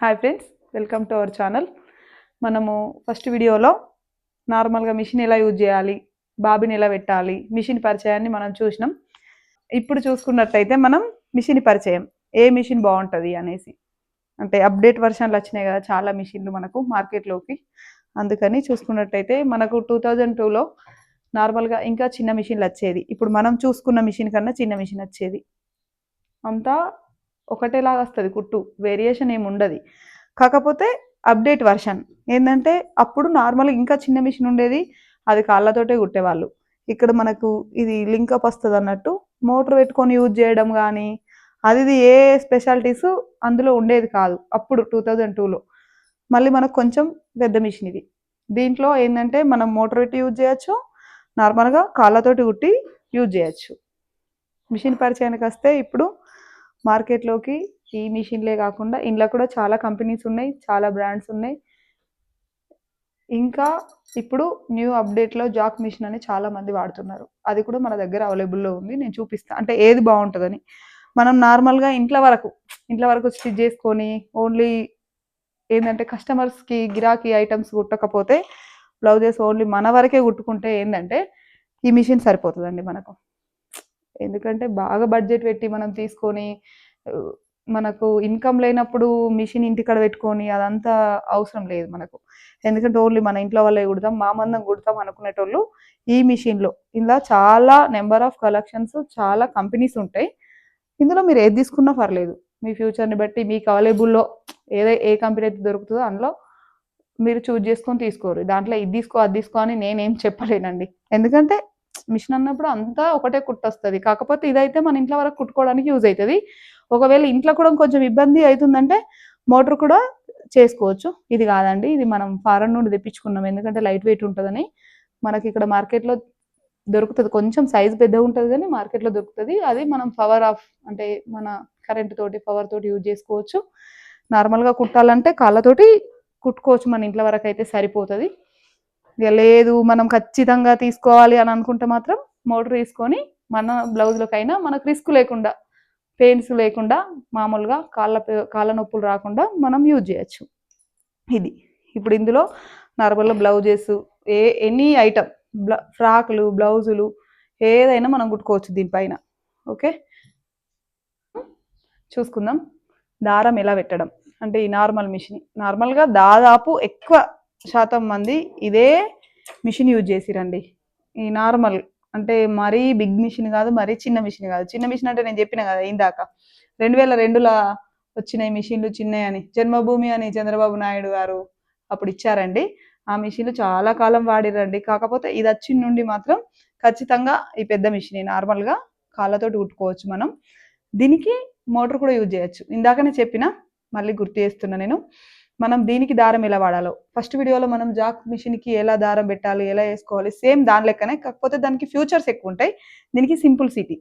Hi friends, welcome to our channel. మనము first వీడియోలో నార్మల్గా మిషన్ ఎలా యూజ్ చేయాలి, బాబిని ఎలా పెట్టాలి, మిషన్ పరిచయాన్ని మనం చూసినాం. ఇప్పుడు చూసుకున్నట్టయితే మనం మిషన్ పరిచయం, ఏ మిషన్ బాగుంటుంది అనేసి. అంటే అప్డేట్ వర్షన్లు వచ్చినాయి కదా చాలా మిషన్లు మనకు మార్కెట్లోకి. అందుకని చూసుకున్నట్టయితే మనకు 2002లో నార్మల్గా ఇంకా చిన్న మిషన్లు వచ్చేది. ఇప్పుడు మనం చూసుకున్న మిషన్ కన్నా చిన్న మిషన్ వచ్చేది. అంతా ఒకటేలాగా వస్తుంది కుట్టు, వేరియేషన్ ఏమి ఉండదు. కాకపోతే అప్డేట్ వర్షన్ ఏంటంటే అప్పుడు నార్మల్గా ఇంకా చిన్న మిషన్ ఉండేది, అది కాళ్ళతోటే కుట్టేవాళ్ళు. ఇక్కడ మనకు ఇది లింకప్ వస్తుంది అన్నట్టు, మోటార్ పెట్టుకొని యూజ్ చేయడం కానీ అది ఏ స్పెషాలిటీస్ అందులో ఉండేది కాదు అప్పుడు 2002లో. మళ్ళీ మనకు కొంచెం పెద్ద మిషన్ ఇది. దీంట్లో ఏంటంటే మనం మోటార్ పెట్టి యూజ్ చేయొచ్చు, నార్మల్గా కాళ్ళతోటి కుట్టి యూజ్ చేయొచ్చు. మిషన్ పరిచయానికి వస్తే ఇప్పుడు మార్కెట్లోకి ఈ మిషన్లే కాకుండా ఇంట్లో కూడా చాలా కంపెనీస్ ఉన్నాయి, చాలా బ్రాండ్స్ ఉన్నాయి. ఇంకా ఇప్పుడు న్యూ అప్డేట్లో జాక్ మిషన్ అని చాలా మంది వాడుతున్నారు. అది కూడా మన దగ్గర అవైలబుల్లో ఉంది, నేను చూపిస్తాను అంటే ఏది బాగుంటుందని. మనం నార్మల్గా ఇంట్లో వరకు స్టిచ్ చేసుకొని ఓన్లీ ఏంటంటే కస్టమర్స్కి గిరాకీ ఐటమ్స్ కుట్టకపోతే బ్లౌజెస్ ఓన్లీ మన వరకే కుట్టుకుంటే ఏంటంటే ఈ మిషన్ సరిపోతుందండి మనకు. ఎందుకంటే బాగా బడ్జెట్ పెట్టి మనం తీసుకొని మనకు ఇన్కమ్ లేనప్పుడు మిషన్ ఇంటికాడ పెట్టుకొని అదంతా అవసరం లేదు మనకు. ఎందుకంటే ఓన్లీ మన ఇంట్లో వాళ్ళే కుడతాం, మా మందం కుడతాం అనుకునేటోళ్ళు ఈ మిషన్లో. ఇందులో చాలా నెంబర్ ఆఫ్ కలెక్షన్స్, చాలా కంపెనీస్ ఉంటాయి. ఇందులో మీరు ఏది తీసుకున్నా పర్లేదు, మీ ఫ్యూచర్ని బట్టి మీకు అవైలబుల్లో ఏ కంపెనీ అయితే దొరుకుతుందో అందులో మీరు చూజ్ చేసుకొని తీసుకోరు. దాంట్లో ఇది తీసుకో అది తీసుకో అని నేనేం చెప్పలేనండి. ఎందుకంటే మిషన్ అన్నప్పుడు అంతా ఒకటే కుట్టొస్తుంది. కాకపోతే ఇదైతే మన ఇంట్లో వరకు కుట్టుకోవడానికి యూజ్ అవుతుంది. ఒకవేళ ఇంట్లో కూడా కొంచెం ఇబ్బంది అవుతుందంటే మోటార్ కూడా చేసుకోవచ్చు. ఇది కాదండి, ఇది మనం ఫారెన్ నుండి తెప్పించుకున్నాం, ఎందుకంటే లైట్ వెయిట్ ఉంటుందని. మనకి ఇక్కడ మార్కెట్లో దొరుకుతుంది, కొంచెం సైజ్ పెద్దగా ఉంటుంది కానీ మార్కెట్లో దొరుకుతుంది. అది మనం పవర్ ఆఫ్ అంటే మన కరెంట్ తోటి పవర్ తోటి యూజ్ చేసుకోవచ్చు. నార్మల్గా కుట్టాలంటే కాళ్ళతోటి కుట్టుకోవచ్చు, మన ఇంట్లో వరకు అయితే సరిపోతుంది. ఇక లేదు మనం ఖచ్చితంగా తీసుకోవాలి అని అనుకుంటే మాత్రం మోటార్ తీసుకొని మన బ్లౌజ్లకైనా మనకు రిస్క్ లేకుండా, పెయిన్స్ లేకుండా, మామూలుగా కాళ్ళ నొప్పులు రాకుండా మనం యూజ్ చేయొచ్చు. ఇది ఇప్పుడు ఇందులో నార్మల్గా బ్లౌజెస్, ఎనీ ఐటమ్, ఫ్రాకులు, బ్లౌజులు ఏదైనా మనం కుట్టుకోవచ్చు దీనిపైన. ఓకే, చూసుకుందాం దారం ఎలా పెట్టడం. అంటే ఈ నార్మల్ మిషన్, నార్మల్గా దాదాపు ఎక్కువ శాతం మంది ఇదే మిషన్ యూజ్ చేసిరండి. ఈ నార్మల్ అంటే మరీ బిగ్ మిషన్ కాదు, మరీ చిన్న మిషన్ కాదు. చిన్న మిషన్ అంటే నేను చెప్పిన కదా ఇందాక 2002లో వచ్చినాయి మిషన్లు చిన్నవి అని, జన్మభూమి అని చంద్రబాబు నాయుడు గారు అప్పుడు ఇచ్చారండి. ఆ మిషన్లు చాలా కాలం వాడిరండి. కాకపోతే ఇది వచ్చిన నుండి మాత్రం ఖచ్చితంగా ఈ పెద్ద మిషన్ నార్మల్గా కాళ్ళతోటి కుట్టుకోవచ్చు మనం. దీనికి మోటార్ కూడా యూజ్ చేయొచ్చు. ఇందాకనే చెప్పిన, మళ్ళీ గుర్తు చేస్తున్నా నేను. మనం దీనికి దారం ఎలా వాడాలో ఫస్ట్ వీడియోలో మనం జాక్ మిషన్కి ఎలా దారం పెట్టాలి, ఎలా వేసుకోవాలి, సేమ్ దాని లెక్కనే. కాకపోతే దానికి ఫ్యూచర్స్ ఎక్కువ ఉంటాయి, దీనికి సింపుల్ సిటీ.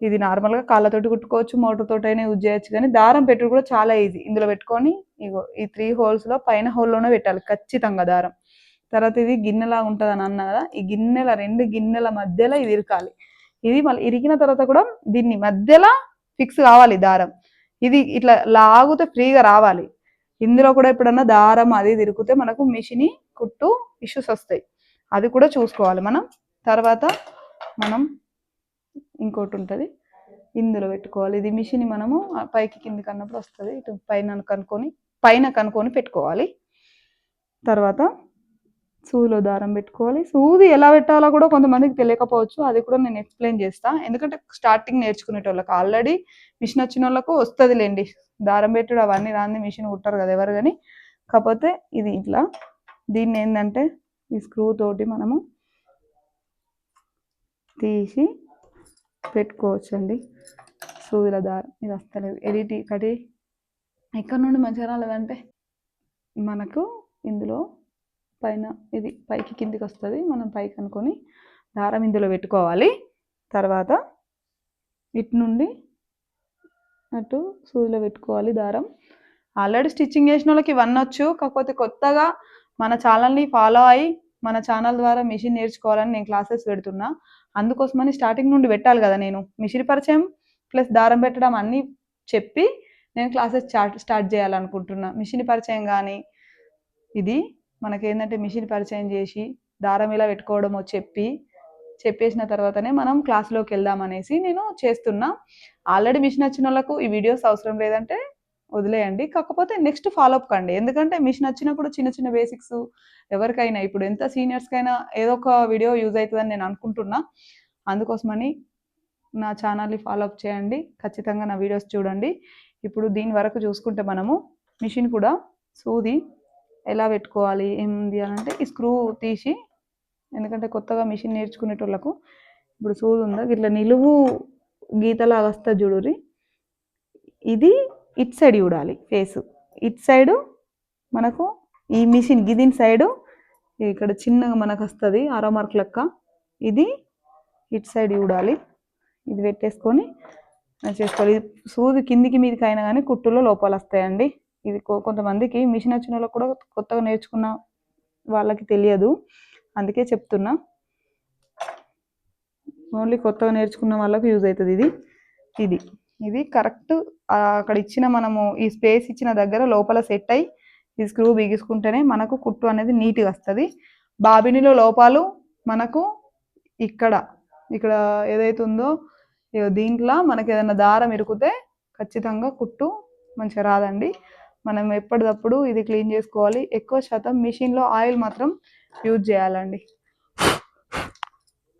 ఇది నార్మల్గా కాళ్ళతోటి కుట్టుకోవచ్చు, మోటార్ తోటైనా యూజ్ చేయొచ్చు. కానీ దారం పెట్టుడు కూడా చాలా ఈజీ. ఇందులో పెట్టుకొని ఇగో ఈ 3 హోల్స్లో పైన హోల్లోనే పెట్టాలి ఖచ్చితంగా దారం. తర్వాత ఇది గిన్నెలా ఉంటుంది అని అన్నా కదా, ఈ 2 గిన్నెల మధ్యలో ఇది ఇరకాలి. ఇది మళ్ళీ ఇరికిన తర్వాత కూడా దీన్ని మధ్యలో ఫిక్స్ కావాలి దారం. ఇది ఇట్లా లాగితే ఫ్రీగా రావాలి. ఇందులో కూడా ఎప్పుడన్నా దారం అది తిరిగితే మనకు మిషన్ కుట్టు ఇష్యూస్ వస్తాయి, అది కూడా చూసుకోవాలి మనం. తర్వాత మనం ఇంకోటి ఉంటుంది, ఇందులో పెట్టుకోవాలి. ఇది మిషన్ మనము పైకి కిందికి అన్నప్పుడు వస్తుంది, ఇటు పైన కనుక్కొని పెట్టుకోవాలి. తర్వాత సూదిలో దారం పెట్టుకోవాలి. సూది ఎలా పెట్టాలో కూడా కొంతమందికి తెలియకపోవచ్చు, అది కూడా నేను ఎక్స్ప్లెయిన్ చేస్తాను. ఎందుకంటే స్టార్టింగ్ నేర్చుకునేటోళ్ళకి, ఆల్రెడీ మిషన్ వచ్చిన వాళ్ళకు వస్తుందిలేండి దారం పెట్టుడు అవన్నీ, రాని మిషన్ కుట్టారు కదా ఎవరు. కానీ కాకపోతే ఇది ఇట్లా, దీన్ని ఏంటంటే ఈ స్క్రూ తోటి మనము తీసి పెట్టుకోవచ్చండి. సూదిల దారం ఇది వస్తలేదు, ఎడిటి కడి ఎక్కడి నుండి మంచిగా రాలేదంటే మనకు ఇందులో పైన ఇది పైకి కిందికి వస్తుంది, మనం పైకి అనుకొని దారం ఇందులో పెట్టుకోవాలి. తర్వాత ఇటు నుండి అటు సూదిలో పెట్టుకోవాలి దారం. ఆల్రెడీ స్టిచ్చింగ్ చేసిన వాళ్ళకి ఇవన్నీ వచ్చు. కాకపోతే కొత్తగా మన ఛానల్ని ఫాలో అయ్యి మన ఛానల్ ద్వారా మిషన్ నేర్చుకోవాలని నేను క్లాసెస్ పెడుతున్నా. అందుకోసమని స్టార్టింగ్ నుండి పెట్టాలి కదా నేను. మిషన్ పరిచయం ప్లస్ దారం పెట్టడం అన్నీ చెప్పి నేను క్లాసెస్ స్టార్ట్ చేయాలనుకుంటున్నా. మిషన్ పరిచయం కానీ ఇది మనకేంటంటే మిషన్ పరిచయం చేసి దారం ఇలా పెట్టుకోవడమో చెప్పేసిన తర్వాతనే మనం క్లాస్లోకి వెళ్దామనేసి నేను చేస్తున్నా. ఆల్రెడీ మిషన్ వచ్చిన వాళ్ళకు ఈ వీడియోస్ అవసరం లేదంటే వదిలేయండి. కాకపోతే నెక్స్ట్ ఫాలోఅప్ కండి. ఎందుకంటే మిషన్ వచ్చినప్పుడు చిన్న చిన్న బేసిక్స్ ఎవరికైనా ఇప్పుడు ఎంత సీనియర్స్కైనా ఏదో ఒక వీడియో యూజ్ అవుతుందని నేను అనుకుంటున్నా. అందుకోసమని నా ఛానల్ని ఫాలోఅప్ చేయండి. ఖచ్చితంగా నా వీడియోస్ చూడండి. ఇప్పుడు దీని వరకు చూసుకుంటే మనము మిషన్ కూడా సూది ఎలా పెట్టుకోవాలి ఏంది అని అంటే ఈ స్క్రూ తీసి, ఎందుకంటే కొత్తగా మిషన్ నేర్చుకునేటోళ్ళకు ఇప్పుడు సూది ఉందా ఇట్లా నిలువు గీతలాగా వస్తుంది చూడుర్రి, ఇది ఇట్ సైడ్ చూడాలి ఫేసు. ఇట్ సైడు మనకు ఈ మిషన్ గిదిన్ సైడు ఇక్కడ చిన్నగా మనకు వస్తుంది ఆరో మార్క్ లెక్క, ఇది ఇట్ సైడ్ చూడాలి. ఇది పెట్టేసుకొని చేసుకోవాలి. సూది కిందికి మీదకి అయినా కానీ కుట్టులో లోపాలు వస్తాయండి. ఇది కొంతమందికి మిషన్ వచ్చిన వాళ్ళకి కూడా కొత్తగా నేర్చుకున్న వాళ్ళకి తెలియదు, అందుకే చెప్తున్నా. ఓన్లీ కొత్తగా నేర్చుకున్న వాళ్ళకి యూజ్ అవుతుంది ఇది. ఇది ఇది కరెక్ట్ అక్కడ ఇచ్చిన మనము ఈ స్పేస్ ఇచ్చిన దగ్గర లోపల సెట్ అయ్యి ఈ స్క్రూ బిగించుకుంటేనే మనకు కుట్టు అనేది నీట్గా వస్తుంది. బాబినిలో లోపాలు మనకు ఇక్కడ ఇక్కడ ఏదైతే ఉందో దీంట్లో మనకి ఏదైనా దారం ఇరుకుతే ఖచ్చితంగా కుట్టు మంచిగా రాదండి. మనం ఎప్పటికప్పుడు ఇది క్లీన్ చేసుకోవాలి. ఎక్కువ శాతం మిషన్లో ఆయిల్ మాత్రం యూజ్ చేయాలండి,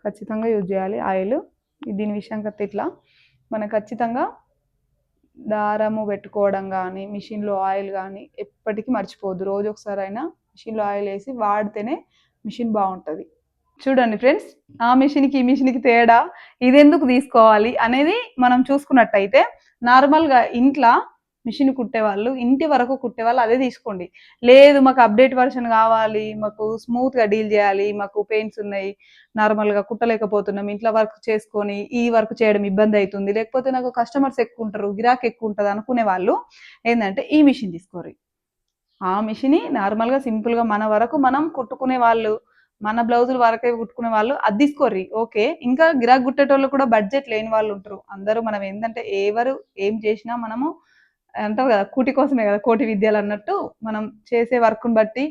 ఖచ్చితంగా యూజ్ చేయాలి ఆయిల్. దీని విషయానికి ఇట్లా మనం ఖచ్చితంగా దారము పెట్టుకోవడం కానీ మిషన్లో ఆయిల్ కానీ ఎప్పటికీ మర్చిపోవద్దు. రోజు ఒకసారి అయినా మిషన్లో ఆయిల్ వేసి వాడితేనే మిషన్ బాగుంటుంది. చూడండి ఫ్రెండ్స్, ఆ మిషన్కి ఈ మిషన్కి తేడా ఇది ఎందుకు తీసుకోవాలి అనేది మనం చూసుకున్నట్టయితే, నార్మల్గా ఇంట్లో మిషన్ కుట్టేవాళ్ళు ఇంటి వరకు కుట్టేవాళ్ళు అదే తీసుకోండి. లేదు మాకు అప్డేట్ వర్షన్ కావాలి, మాకు స్మూత్గా డీల్ చేయాలి, మాకు పెయిన్స్ ఉన్నాయి, నార్మల్గా కుట్టలేకపోతున్నాం, ఇంట్లో వర్క్ చేసుకొని ఈ వర్క్ చేయడం ఇబ్బంది అవుతుంది, లేకపోతే నాకు కస్టమర్స్ ఎక్కువ ఉంటారు, గిరాకీ ఎక్కువ ఉంటుంది అనుకునే వాళ్ళు ఏంటంటే ఈ మిషన్ తీసుకోరు. ఆ మిషన్ నార్మల్గా సింపుల్గా మన వరకు మనం కుట్టుకునే వాళ్ళు, మన బ్లౌజులు వరకే కుట్టుకునే వాళ్ళు అది తీసుకోర్రి. ఓకే, ఇంకా గిరాక్ కుట్టేటోళ్ళు కూడా బడ్జెట్ లేని వాళ్ళు ఉంటారు. అందరూ మనం ఏంటంటే ఎవరు ఏం చేసినా మనము అంటారు కదా కూటి కోసమే కదా కోటి విద్యలు అన్నట్టు, మనం చేసే వర్క్ని బట్టి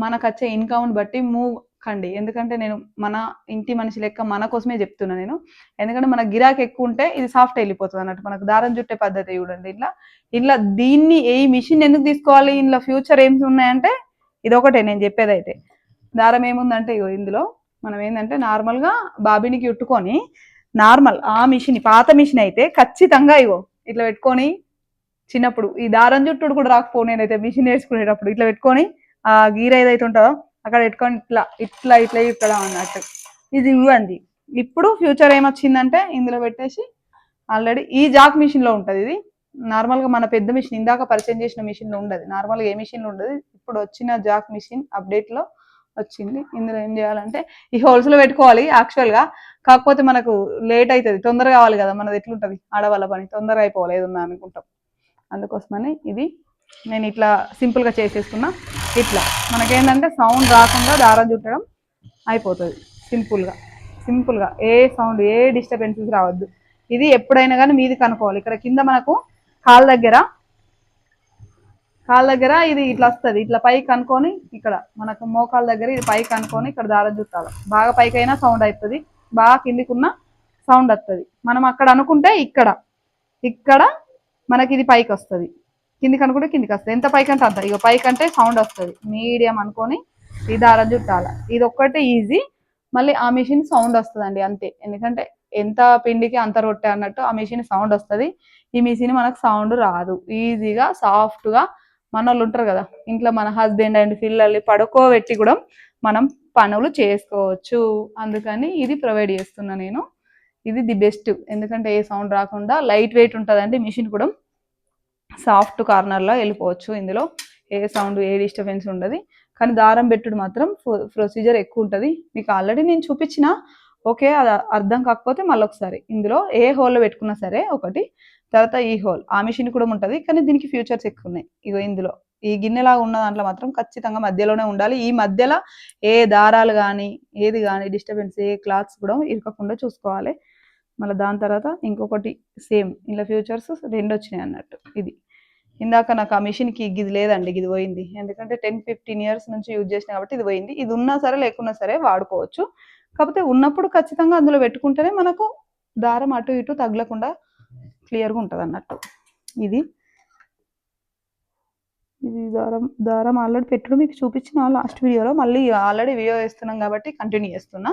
మనకు వచ్చే ఇన్కమ్ని బట్టి మూవ్ కండి. ఎందుకంటే నేను మన ఇంటి మనిషి లెక్క మన కోసమే చెప్తున్నా నేను. ఎందుకంటే మన గిరాక్ ఎక్కువ ఉంటే ఇది సాఫ్ట్ వెళ్ళిపోతుంది అన్నట్టు. మనకు దారం చుట్టే పద్ధతి చూడండి ఇట్లా ఇట్లా. దీన్ని ఏ మిషన్ ఎందుకు తీసుకోవాలి, ఇందులో ఫ్యూచర్ ఏమి ఉన్నాయంటే ఇదొకటే నేను చెప్పేది. అయితే దారం ఏముందంటే ఇగో ఇందులో మనం ఏంటంటే నార్మల్గా బాబినికి చుట్టుకొని నార్మల్ ఆ మిషన్ పాత మిషన్ అయితే ఖచ్చితంగా ఇగో ఇట్లా పెట్టుకొని, చిన్నప్పుడు ఈ దారం చుట్టుడు కూడా రాకపోను నేనైతే మిషన్ నేర్చుకునేటప్పుడు ఇట్లా పెట్టుకొని ఆ గీర ఏదైతే ఉంటుందో అక్కడ పెట్టుకొని ఇట్లా ఇట్లా ఇట్లా ఇట్లా అన్నట్టు ఇది ఇవ్వండి. ఇప్పుడు ఫ్యూచర్ ఏమొచ్చిందంటే ఇందులో పెట్టేసి ఆల్రెడీ ఈ జాక్ మిషన్లో ఉంటుంది. ఇది నార్మల్గా మన పెద్ద మిషన్ ఇందాక పరిచయం చేసిన మిషన్లో ఉండదు, నార్మల్గా ఏ మిషన్లో ఉండదు. ఇప్పుడు వచ్చిన జాక్ మిషన్ అప్డేట్లో వచ్చింది. ఇందులో ఏం చేయాలంటే ఈ హోల్స్లో పెట్టుకోవాలి యాక్చువల్గా, కాకపోతే మనకు లేట్ అవుతుంది, తొందరగా కావాలి కదా, మనది ఎట్లుంటుంది ఆడవాళ్ళ పని, తొందరగా అయిపోవాలి ఏదన్నా అనుకుంటాం. అందుకోసమని ఇది నేను ఇట్లా సింపుల్గా చేసేస్తున్నా. ఇట్లా మనకేంటంటే సౌండ్ రాకుండా దారం చుట్టడం అయిపోతుంది సింపుల్గా ఏ సౌండ్ ఏ డిస్టర్బెన్సెస్ రావద్దు. ఇది ఎప్పుడైనా కానీ మీది కనుక్కోవాలి. ఇక్కడ కింద మనకు కాళ్ళ దగ్గర ఇది ఇట్లా వస్తుంది, ఇట్లా పైకి అనుకొని ఇక్కడ మనకు మోకాళ్ళ దగ్గర ఇది పైకి అనుకొని ఇక్కడ దారం చుట్టాలి. బాగా పైకి అయినా సౌండ్ అవుతుంది, బాగా కిందికున్న సౌండ్ వస్తుంది. మనం అక్కడ అనుకుంటే ఇక్కడ మనకి ఇది పైకి వస్తుంది, కిందికి అనుకుంటే కిందికి వస్తుంది. ఎంత పైకి అంటే అంత, ఇక పైకి అంటే సౌండ్ వస్తుంది. మీడియం అనుకొని ఈ దారం చుట్టాలి. ఇది ఒక్కటే ఈజీ, మళ్ళీ ఆ మిషన్ సౌండ్ వస్తుందండి అంతే. ఎందుకంటే ఎంత పిండికి అంత రొట్టె అన్నట్టు ఆ మిషన్ సౌండ్ వస్తుంది. ఈ మిషన్ మనకు సౌండ్ రాదు. ఈజీగా సాఫ్ట్గా మన వాళ్ళు ఉంటారు కదా ఇంట్లో, మన హస్బెండ్ అండ్ పిల్లల్ని పడుకోబెట్టి కూడా మనం పనులు చేసుకోవచ్చు. అందుకని ఇది ప్రొవైడ్ చేస్తున్నా నేను. ఇది ది బెస్ట్, ఎందుకంటే ఏ సౌండ్ రాకుండా లైట్ వెయిట్ ఉంటుందండి మిషన్ కూడా. సాఫ్ట్ కార్నర్లో వెళ్ళిపోవచ్చు, ఇందులో ఏ సౌండ్ ఏ డిస్టర్బెన్స్ ఉండదు. కానీ దారం పెట్టుడు మాత్రం ప్రొసీజర్ ఎక్కువ ఉంటుంది. మీకు ఆల్రెడీ నేను చూపించిన, ఓకే అది అర్థం కాకపోతే మళ్ళీ ఒకసారి ఇందులో ఏ హోల్లో పెట్టుకున్నా సరే ఒకటి, తర్వాత ఈ హోల్ ఆ మిషన్ కూడా ఉంటుంది, కానీ దీనికి ఫ్యూచర్స్ ఎక్కువ ఉన్నాయి. ఇగో ఇందులో ఈ గిన్నెలాగా ఉన్న దాంట్లో మాత్రం ఖచ్చితంగా మధ్యలోనే ఉండాలి. ఈ మధ్యలో ఏ దారాలు కానీ ఏది కానీ డిస్టర్బెన్స్ ఏ క్లాత్స్ కూడా ఇరకకుండా చూసుకోవాలి. మళ్ళీ దాని తర్వాత ఇంకొకటి సేమ్ ఇలా ఫ్యూచర్స్ రెండు వచ్చినాయి అన్నట్టు. ఇది ఇందాక నాకు ఆ మిషన్కి ఇది లేదండి, ఇది పోయింది. ఎందుకంటే 10-15 ఇయర్స్ నుంచి యూజ్ చేసిన కాబట్టి ఇది పోయింది. ఇది ఉన్నా సరే లేకున్నా సరే వాడుకోవచ్చు. కాకపోతే ఉన్నప్పుడు ఖచ్చితంగా అందులో పెట్టుకుంటేనే మనకు దారం అటు ఇటు తగలకుండా క్లియర్గా ఉంటుంది అన్నట్టు. ఇది ఇది దారం ఆల్రెడీ పెట్టడం మీకు చూపించిన లాస్ట్ వీడియోలో, మళ్ళీ ఆల్రెడీ వీడియో వేస్తున్నాం కాబట్టి కంటిన్యూ చేస్తున్నా.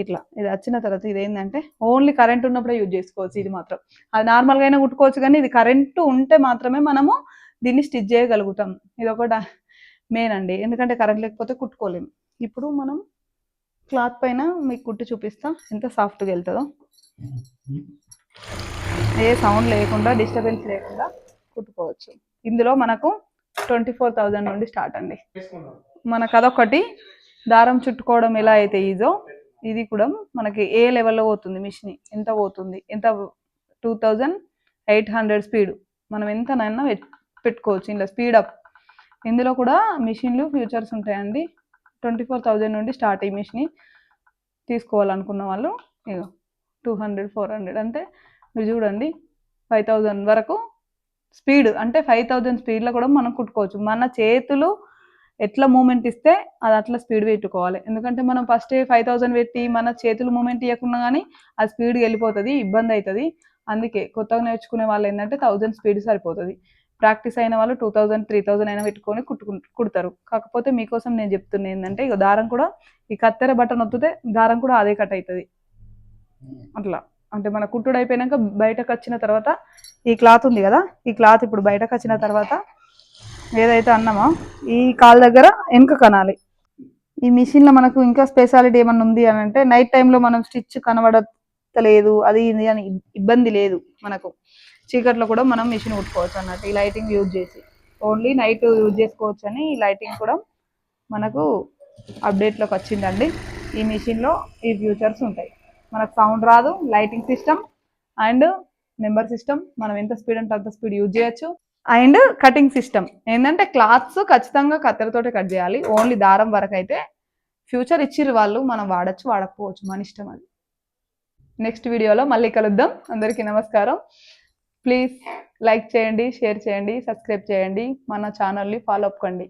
ఇట్లా ఇది వచ్చిన తర్వాత ఇది ఏంటంటే ఓన్లీ కరెంట్ ఉన్నప్పుడే యూజ్ చేసుకోవచ్చు. ఇది మాత్రం అది నార్మల్గా అయినా కుట్టుకోవచ్చు, కానీ ఇది కరెంటు ఉంటే మాత్రమే మనము దీన్ని స్టిచ్ చేయగలుగుతాం. ఇది ఒకటి మెయిన్ అండి, ఎందుకంటే కరెంట్ లేకపోతే కుట్టుకోలేము. ఇప్పుడు మనం క్లాత్ పైన మీకు కుట్టి చూపిస్తా ఎంత సాఫ్ట్గా వెళ్తుందో. ఏ సౌండ్ లేకుండా, డిస్టర్బెన్స్ లేకుండా కుట్టుకోవచ్చు. ఇందులో మనకు 24,000 నుండి స్టార్ట్ అండి. మనకు అదొకటి. దారం చుట్టుకోవడం ఎలా అయితే ఈజో, ఇది కూడా మనకి ఏ లెవెల్లో పోతుంది మిషన్, ఎంత పోతుంది, ఎంత 2800 స్పీడ్, మనం ఎంతనైనా పెట్టుకోవచ్చు ఇందులో స్పీడ్ అప్. ఇందులో కూడా మిషన్లు ఫ్యూచర్స్ ఉంటాయండి. 24,000 నుండి స్టార్ట్. ఈ మిషన్ తీసుకోవాలనుకున్న వాళ్ళు ఇగో 200-400 అంటే మీరు చూడండి 5,000 వరకు స్పీడ్. అంటే 5,000 స్పీడ్లో కూడా మనం కుట్టుకోవచ్చు. మన చేతులు ఎట్లా మూమెంట్ ఇస్తే అది అట్లా స్పీడ్ పెట్టుకోవాలి. ఎందుకంటే మనం ఫస్ట్ 5,000 పెట్టి మన చేతులు మూమెంట్ ఇవ్వకుండా కానీ ఆ స్పీడ్కి వెళ్ళిపోతుంది, ఇబ్బంది అవుతుంది. అందుకే కొత్తగా నేర్చుకునే వాళ్ళు ఏంటంటే 1000 స్పీడ్ సరిపోతుంది. ప్రాక్టీస్ అయిన వాళ్ళు 2,000-3,000 అయినా పెట్టుకొని కుడతారు. కాకపోతే మీకోసం నేను చెప్తున్నా ఏంటంటే ఇక దారం కూడా ఈ కత్తెర బటన్ ఒత్తితే దారం కూడా అదే కట్ అవుతుంది. అట్లా అంటే మన కుట్టుడు అయిపోయినాక బయటకు వచ్చిన తర్వాత ఈ క్లాత్ ఉంది కదా, ఈ క్లాత్ ఇప్పుడు బయటకు వచ్చిన తర్వాత ఏదైతే అన్నామో ఈ కాలు దగ్గర వెనుక కనాలి. ఈ మిషన్లో మనకు ఇంకా స్పెషాలిటీ ఏమన్నా ఉంది అని అంటే నైట్ టైంలో మనం స్టిచ్ కనబడతలేదు అది ఇది అని ఇబ్బంది లేదు. మనకు చీకట్లో కూడా మనం మిషన్ కుట్టుకోవచ్చు అన్నట్టు. ఈ లైటింగ్ యూజ్ చేసి ఓన్లీ నైట్ యూజ్ చేసుకోవచ్చు అని ఈ లైటింగ్ కూడా మనకు అప్డేట్లోకి వచ్చిందండి. ఈ మిషన్లో ఈ ఫ్యూచర్స్ ఉంటాయి. మనకు సౌండ్ రాదు, lighting system and number system, మనం ఎంత స్పీడ్ అంటే అంత స్పీడ్ యూజ్ చేయొచ్చు. అండ్ కటింగ్ సిస్టమ్ ఏంటంటే క్లాత్స్ ఖచ్చితంగా కత్తెరతోటే కట్ చేయాలి. ఓన్లీ దారం వరకు అయితే ఫ్యూచర్ ఇచ్చిర్రు వాళ్ళు, మనం వాడచ్చు వాడకపోవచ్చు, మన ఇష్టం అది. నెక్స్ట్ వీడియోలో మళ్ళీ కలుద్దాం. అందరికీ నమస్కారం. ప్లీజ్ లైక్ చేయండి, షేర్ చేయండి, సబ్స్క్రైబ్ చేయండి, మన ఛానల్ని ఫాలో అప్ కండి.